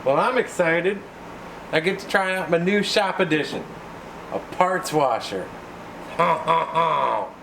Well, I'm excited. I get to try out my new shop edition, a parts washer. Ha ha ha.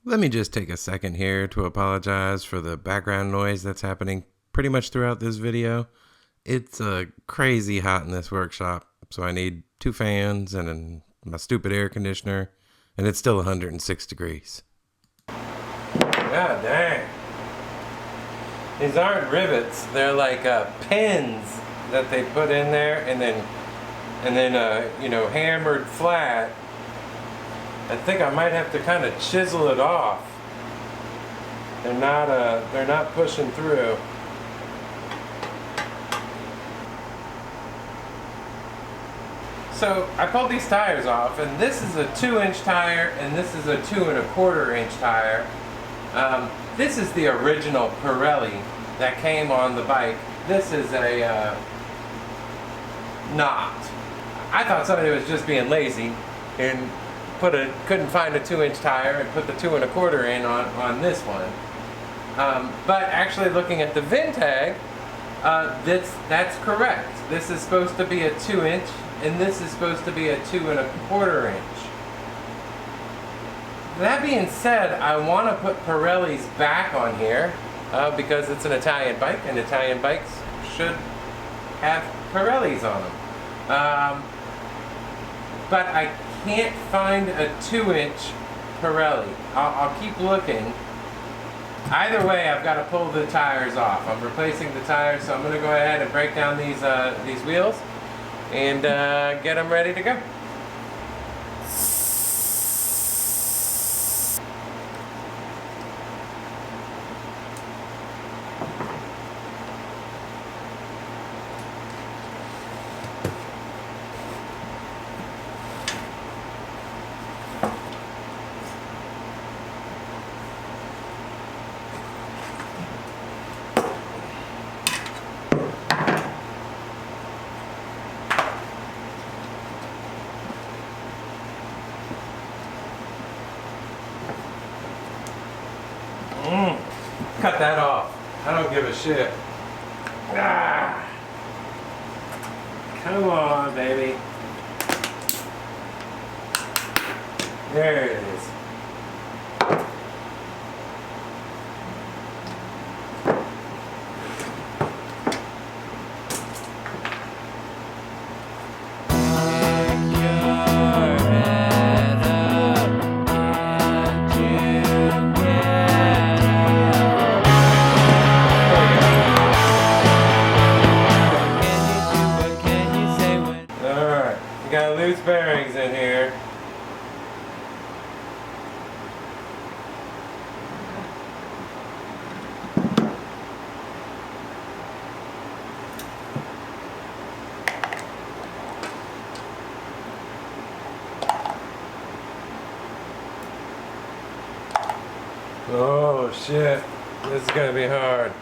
Let me just take a second here to apologize for the background noise that's happening pretty much throughout this video. It's crazy hot in this workshop, so I need 2 fans and my stupid air conditioner, and it's still 106 degrees. God dang. These aren't rivets, they're like pins that they put in there and then you know, hammered flat. I think I might have to kind of chisel it off. They're not pushing through. So I pulled these tires off, and this is a 2-inch tire, and this is a 2 1/4-inch tire. This is the original Pirelli that came on the bike. This is a not. I thought somebody was just being lazy and couldn't find a 2-inch tire and put the 2 1/4 in on this one. But actually, looking at the VIN tag, that's correct. This is supposed to be a 2-inch, and this is supposed to be a 2 1/4-inch. That being said, I want to put Pirelli's back on here because it's an Italian bike, and Italian bikes should have Pirelli's on them. But I can't find a 2-inch Pirelli. I'll keep looking. Either way, I've got to pull the tires off. I'm replacing the tires, so I'm going to go ahead and break down these wheels and get them ready to go. Cut that off. I don't give a shit. Ah. Come on, baby. There it is. Got loose bearings in here. Oh shit, this is gonna be hard.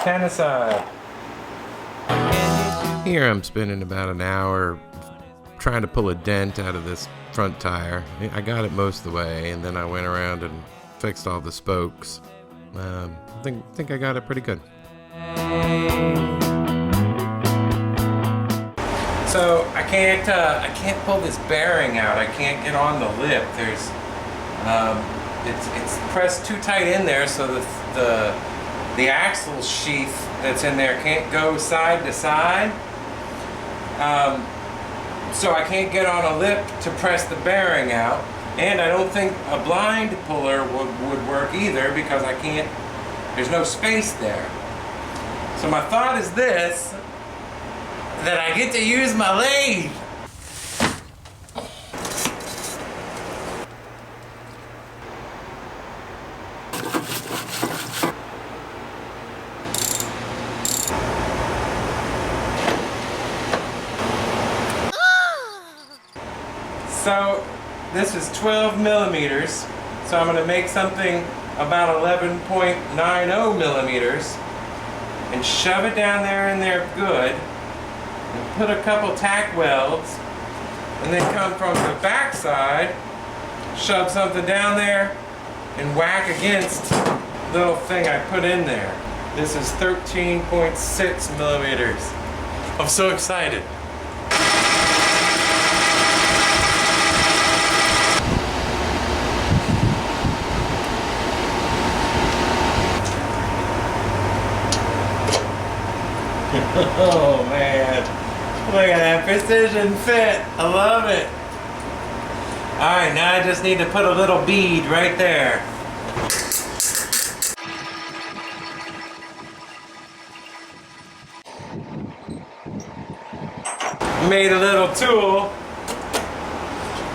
Aside. Here I'm spending about an hour trying to pull a dent out of this front tire. I got it most of the way, and then I went around and fixed all the spokes. I think I got it pretty good. So I can't pull this bearing out. I can't get on the lip. There's it's pressed too tight in there, so the axle sheath that's in there can't go side to side. So I can't get on a lip to press the bearing out, and I don't think a blind puller would work either because I can't, there's no space there. So my thought is this, that I get to use my lathe. So this is 12 millimeters, so I'm going to make something about 11.90 millimeters and shove it down there in there good, and put a couple tack welds, and then come from the back side, shove something down there and whack against the little thing I put in there. This is 13.6 millimeters. I'm so excited. Oh man, look at that precision fit. I love it. Alright, now I just need to put a little bead right there. Made a little tool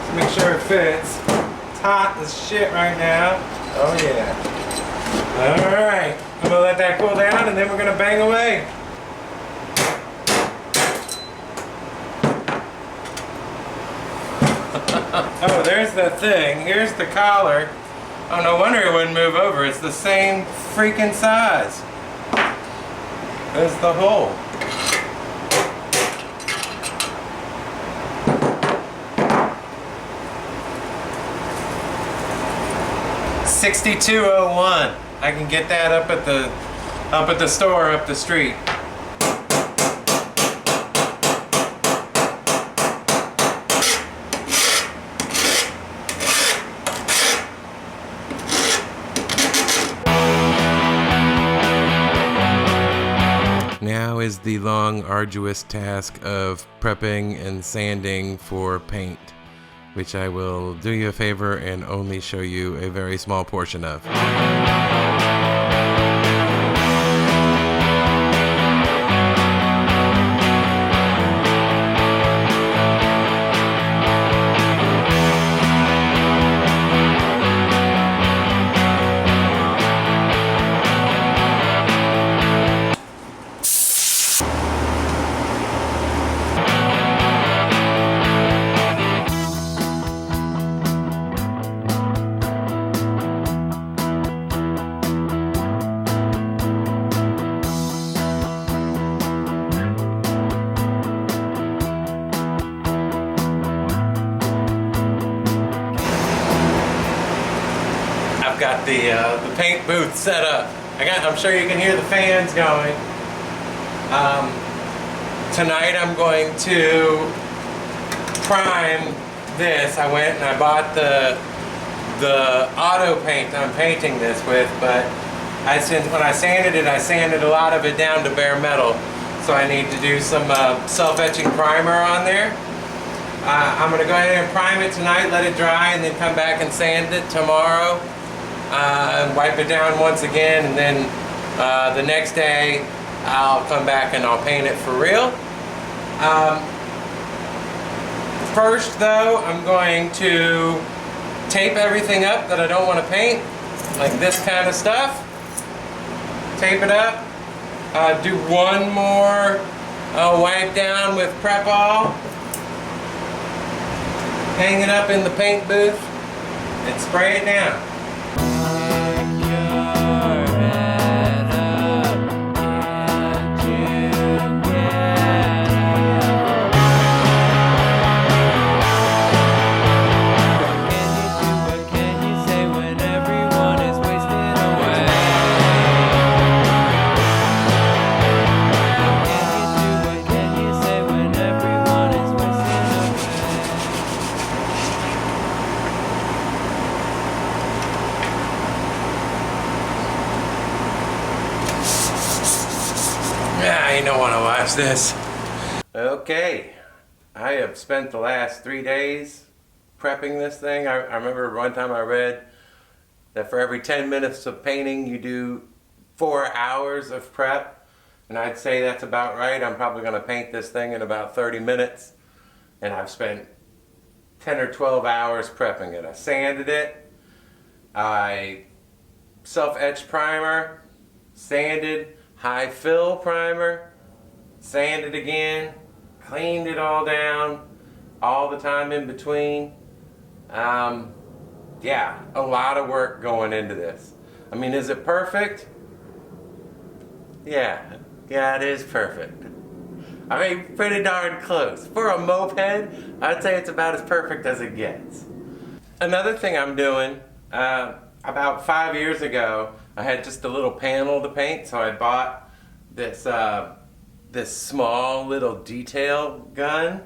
to make sure it fits. It's hot as shit right now. Oh yeah. Alright, I'm gonna let that cool down and then we're gonna bang away. Oh, there's the thing. Here's the collar. Oh, no wonder it wouldn't move over. It's the same freaking size. There's the hole. $62.01. I can get that up at the store up the street. Now is the long, arduous task of prepping and sanding for paint, which I will do you a favor and only show you a very small portion of. Got the paint booth set up. I'm sure you can hear the fans going. Tonight I'm going to prime this. I went and I bought the auto paint I'm painting this with, but when I sanded it, I sanded a lot of it down to bare metal. So I need to do some self-etching primer on there. I'm going to go ahead and prime it tonight, let it dry, and then come back and sand it tomorrow. And wipe it down once again, and then the next day I'll come back and I'll paint it for real. First though, I'm going to tape everything up that I don't want to paint, like this kind of stuff. Tape it up. Do one more wipe down with Prep All. Hang it up in the paint booth and spray it down. You don't want to watch this. Okay, I have spent the last 3 days prepping this thing. I remember one time I read that for every 10 minutes of painting you do 4 hours of prep, and I'd say that's about right. I'm probably going to paint this thing in about 30 minutes, and I've spent 10 or 12 hours prepping it. I sanded it, I self-etched primer, sanded, high fill primer, sanded again, cleaned it all down, all the time in between. Yeah, a lot of work going into this. I mean, is it perfect? Yeah, it is perfect. I mean, pretty darn close. For a moped, I'd say it's about as perfect as it gets. Another thing I'm doing, about 5 years ago, I had just a little panel to paint, so I bought this this small little detail gun.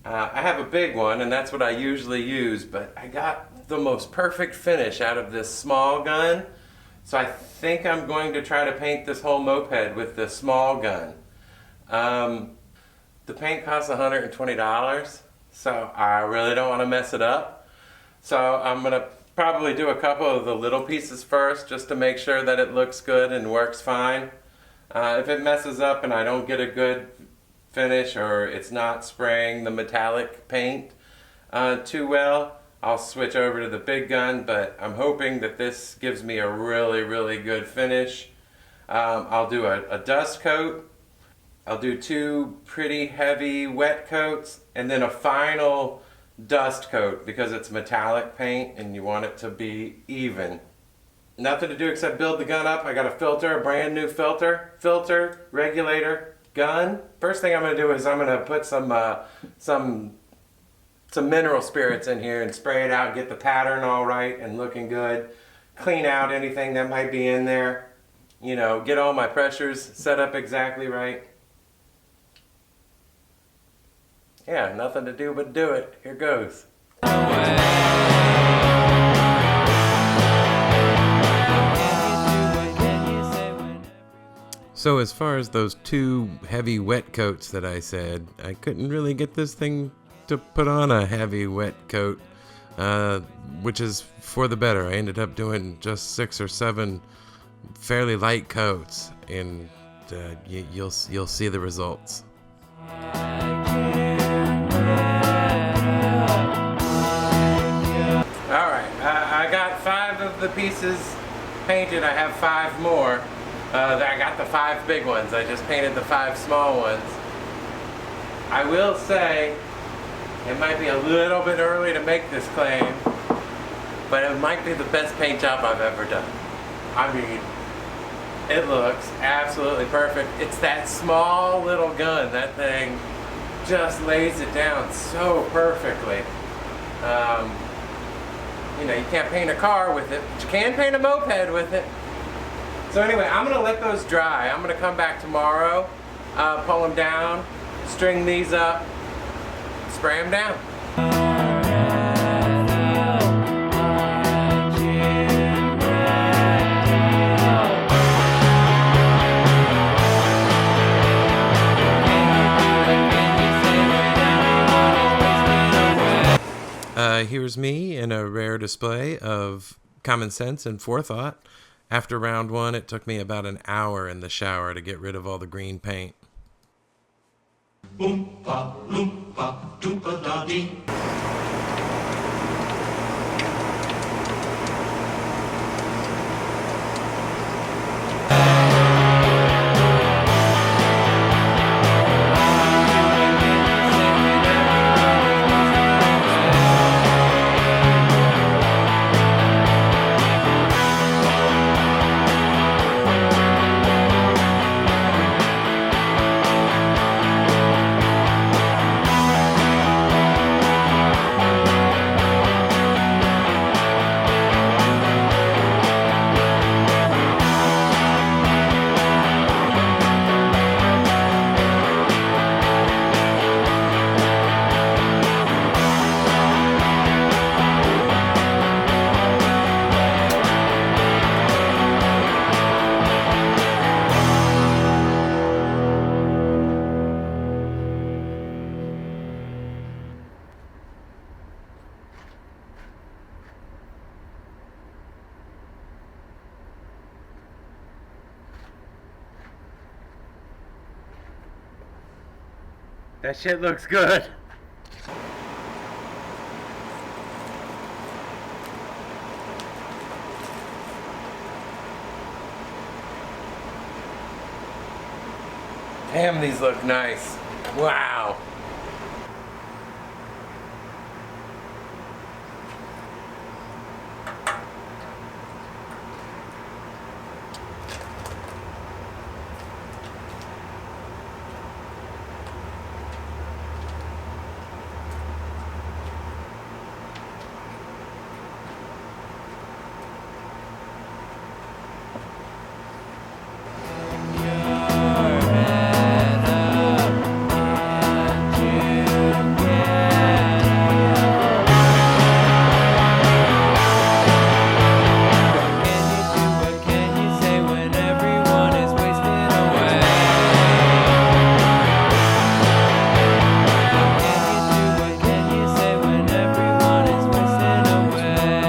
I have a big one, and that's what I usually use, but I got the most perfect finish out of this small gun, so I think I'm going to try to paint this whole moped with this small gun. The paint costs $120, so I really don't want to mess it up. So I'm going to probably do a couple of the little pieces first, just to make sure that it looks good and works fine. If it messes up and I don't get a good finish, or it's not spraying the metallic paint too well, I'll switch over to the big gun, but I'm hoping that this gives me a really good finish. I'll do a dust coat, I'll do 2 pretty heavy wet coats, and then a final dust coat because it's metallic paint and you want it to be even. Nothing to do except build the gun up. I got a filter, a brand new filter, regulator, gun. First thing I'm going to do is I'm going to put some mineral spirits in here and spray it out, get the pattern all right and looking good. Clean out anything that might be in there. You know, get all my pressures set up exactly right. Yeah, nothing to do but do it. Here goes. So as far as those 2 heavy wet coats that I said, I couldn't really get this thing to put on a heavy wet coat, which is for the better. I ended up doing just 6 or 7 fairly light coats, and you'll see the results. Alright, I got 5 of the pieces painted. I have 5 more. I got the 5 big ones. I just painted the 5 small ones. I will say it might be a little bit early to make this claim, but it might be the best paint job I've ever done. I mean, it looks absolutely perfect. It's that small little gun. That thing just lays it down so perfectly. You know, you can't paint a car with it, but you can paint a moped with it. So anyway, I'm going to let those dry. I'm going to come back tomorrow, pull them down, string these up, spray them down. Here's me in a rare display of common sense and forethought. After round 1, it took me about an hour in the shower to get rid of all the green paint. Oompa, loompa, doompa-da-dee. That shit looks good. Damn, these look nice. Wow.